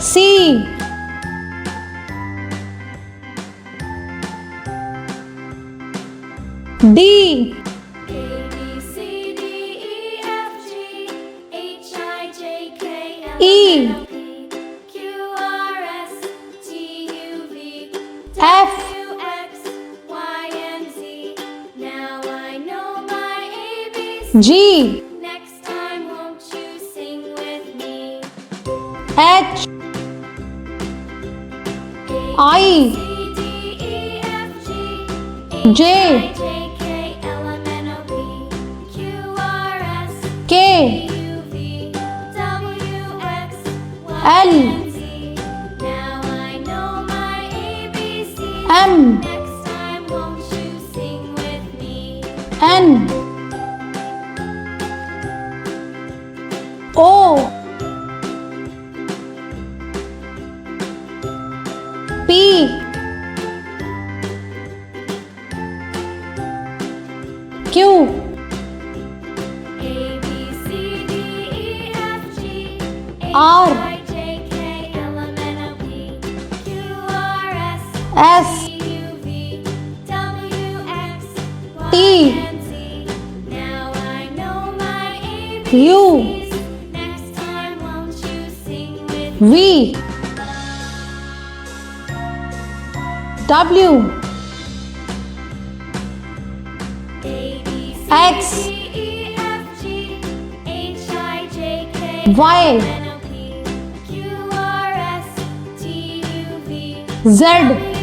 C. D. E. F. G. Next time, won't you sing with me? H. I. J. K. L. Now I know my ABC. M. Next time, won't you sing with me? N. O. P. Q. A, B, C, D, E, F, G, H, R. I, J, K, L, M, N, O, P, Q, R, S, S. T, U, V, W, X, Y, T. and Z. Now I know my ABCs. U. Next time, won't you sing with V. W. A, B, C, X. D, E, F, G, H, I, J, K, Y. L, M, N, O, P, Q, R, S, T, U, V, Z.